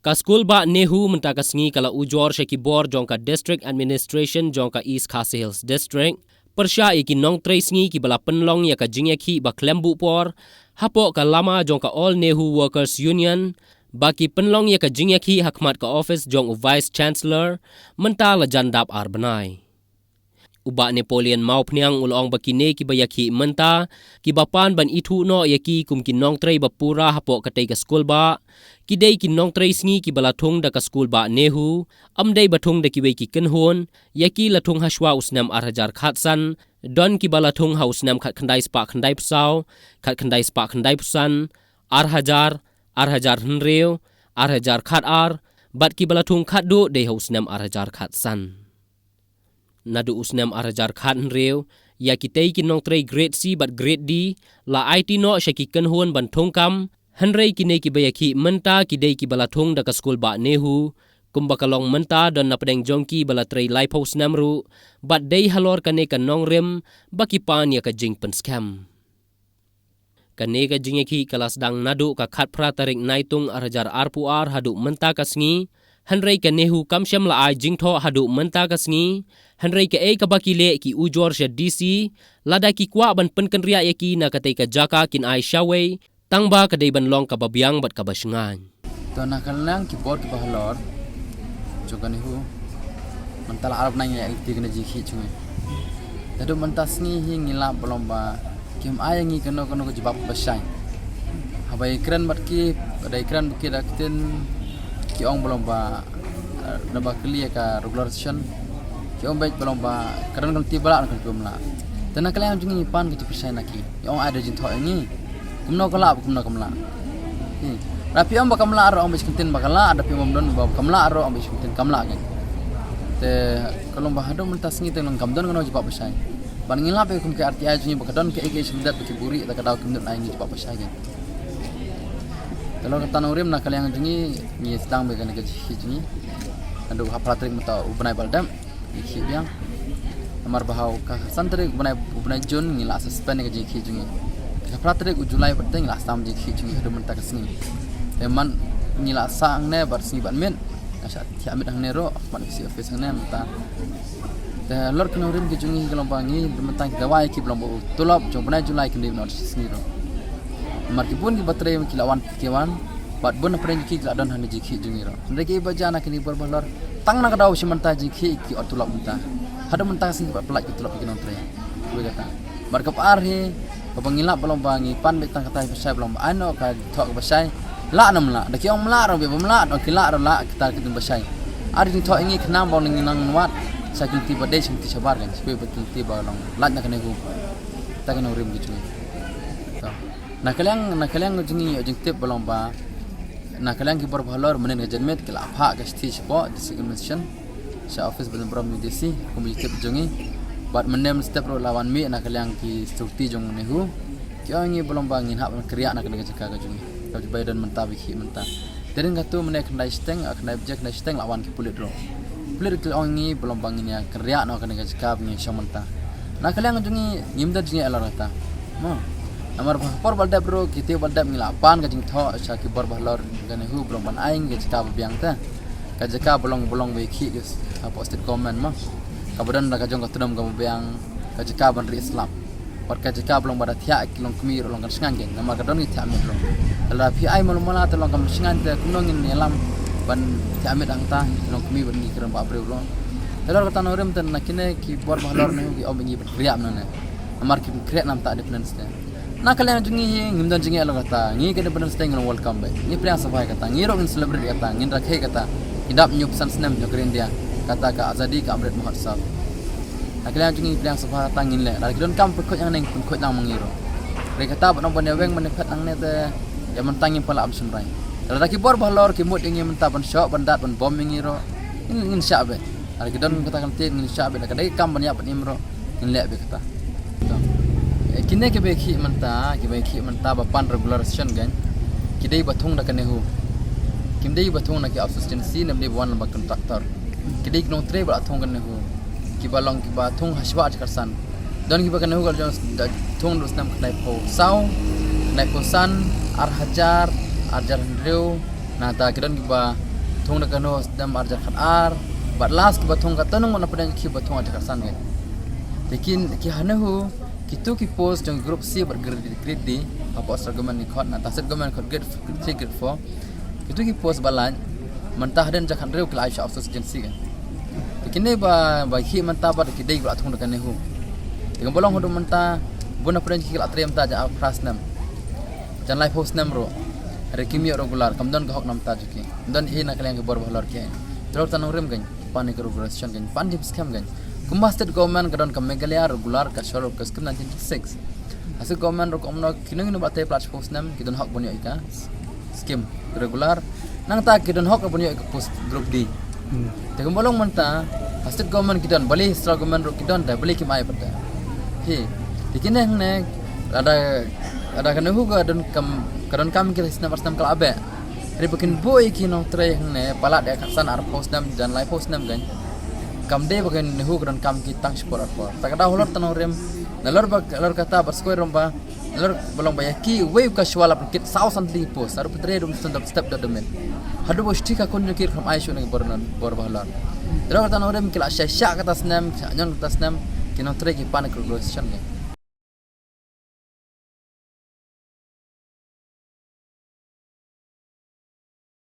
Ka school ba Nehu mentaka sngi kala ujor Shekibor jongka District Administration jongka East Khasi Hills District. Persya iki nong tray sngi ki bala penlong ya ka jingyaki ba klembu por. Hapo ka lama jongka All Nehu Workers Union. Baki penlong ya ka jingyaki hakmat ka office jong Vice Chancellor. Menta la jandap arbanai. Uba Napoleon mau pniang ulong bakine ki bayaki menta ki bapan ban itu no yaki kum ki nong tray bapura hapo katay ka school ba ki day ki nong tray sngi ki balathung da ka school ba Nehu amday bathung da ki we ki kenhon yaki lathung haswa usnam arhajar khatsan don ki balathung ha usnam khat khandai spa khandai psau khat khandai spa khandai pusan arhajar hnreu arhajar khat ar bat ki balathung khat do de ha usnam arhajar khatsan nadu usnam arhajar khan reu ya kitei ki nong tray grade C but grade D la IT no shaki kenhon ban thongkam hanrei ki nei ki bayaki menta ki dei ki balathung da ka school ba Nehu kumbakalong menta don na pedeng jongki bala tray life house namru but dei halor kane ka nong rem baki pan ya ka jing pen scam kane ka jingeki kelas dang nadu ka khat pra tarik naitung arhajar arpu ar hadu menta ka sngi hanrei ka Nehu kamsham la ai jingtho hadu menta ka sngi hanrei ka ka bakile ki ujor sha DC lada ki kwa ban penken ria yaki na katay ka jaka kin ai shaway tangba ka day ban long ka babyang bat ka basengan to nakalang ki bor ki bahlor joka Nehu mentala arab nanya ikti kena jiki chungai tadu mentas ni hingila belomba kim ayangi keno ko jibab basai habai kran bat ki ada ikran buki dakten ki ong belomba daba kli ka regular session ki ong baik belomba kadang kan tibala kan pemla tana kalian jungi pan ki persai naki ong ada jinto ini kumno kala kumla rapi ong bakamla aro ong biskintin bakala ada pimom don bakamla aro ong biskintin kamla kan te kalau bahado mentas ngi teng kamdon kan jibab persai ban ngila pe kum ke RTI jungi bakadon ke sendat ki buri ta kadaw kumdon ai ngi jibab persai kan kalau kata nurim nak kalian jungi ni sedang began ke jungi adu hapratrik mata ubnai baldam iki biang amar bahau ka santri ubnai jun ngila suspend ke jungi hapratrik julai penting lah sam jungi adu mentak sini teman ngila sang ne barsi ban men asa ti amit ang nero man si office ne mata te lor kana nurim ke jungi kelompangi mentang kita wai ki belum tulop jong julai ke no sini ro markipun ki baterai kilawan kiwan bat bun pren ki kiladon han jiki jungiro ndeki bajana kini berbalor tang na kadaw simanta jiki ki otulak muta hada mentang sing pelak otulak ki non tre we kata markap arhi babangila belum bangi pan betang kata besai belum ano ka thok besai la nam la deki ong mla ro be bamla do kila ro la kita kitum besai ari ni thok ingi khnam bol ning nang wat sakin ti bade sing ti sabar kan sebe betul ti balong lat na kene ku ta kene rim ki jungi Nakaliang jungi ojing tip belum ba nakaliang ki berbalor menen gajenmet kila apha ka stage po distribution sa office belum brom ni desi kumi tip jungi bat menem step ro lawan mi nakaliang ki strukti jong Nehu kiongi belum ba ngin hak kriya nak ka jaka ka jungi ka badan mentabi ki menta deren gatu menek ndai steng ak ndai steng lawan ki pulit ro pulit ki ongi belum ba ngin ya kriya nak ka jaka ni shamenta nakaliang jungi ngimda jungi alarata mo amar por balda bro kiti balda milapan ka jing tho sa ki bor bahlor ga Nehu belum ban aing ga jika biang ta ka jaka bolong we ki guys posted comment ma kabadan da ka jong ka tudam ga biang ka jaka ban ri islam par ka jaka belum bada thia kilong kmi ro long kan sngang gen namar ka don ni thia mit ro ala pi ai mal mala ta long kam sngan ta kunong in elam ban thia mit ang ta long kmi ban ni kram ba bre lo telor ka tanorem tan nakine ki bor bahlor Nehu ki obengi berkriap nana amar ki kreat nam ta dependence nakalian jungi ngimdan jungi alo kata ngi kene benar stay ngin welcome back ngi priya sabai kata ngi rong celebrate kata ngin rakhe kata idap nyup san snem jogrin dia kata ka azadi ka amrit mahatsab nakalian jungi priya sabai kata ngin le lagi don kam pekot yang neng pekot nang mangiro re kata bon bon weng menepet nang ne te ya mentangi pala absun rai la ki bor balor ki mut ngi menta ban shop bandat ban bom ngiro ngin syabe lagi don kata kan tin ngin syabe ka dai kam ban ya ban imro ngin le be kata kini ke beki menta bapan regular session gan kidai bathung na Nehu kimdai bathung na ki substansi namde buan ba kontraktor kidai knong tre ba thong Nehu ki balong ki bathung haswa karsan don ki ba Nehu gal thong dos nam knai po sau knai po san arhajar hnreu na ta kidon ki ba thong na kano dam arja khat ar but last ki bathong ka tanong mana padan ki bathong arja san ge lekin ki hanahu kitu ki post jong group C bar grade di apa argument ni khot na taset government khot grade 3 grade 4 kitu ki post balan mentah dan jakhan reu kelai sha of agency ge lekin ne ba khi mentah ba ki dei ba thong na kane hu dengan bolong hodo mentah bona padan ki kala trem ta ja pras nam jan life post nam ro rekimi regular kamdon ka hok nam ta juki dan e na kaleng bor bhalor ke trok tanong rem gan pani ka regulation gan pan dip scam gan kumba state government kadon ka megalaya regular ka shor ka skim 1996 asu government ro komno kinung no bate plat post nam kidon hok bonyo ika skim regular nang ta kidon hok bonyo ika post group d te bolong manta state government kidon bali state government ro kidon da bali ki mai pada he dikine ne ada kan hu ga don kam kita sina parsam kala abe ri bikin boy kino tre ne pala de san ar post nam jan live post nam gan kam de bikin hu ga don kam ki tang sport ar por takada holor tanong rem nalor kata berskoi romba nalor bolong bayaki we ka shwala kit sausan li post ar putre dum step da demen hadu bosti ka kon kir kham aisho ne bor balar nalor tanong rem kila sha kata snam nyon kata snam kino tre ki pan progression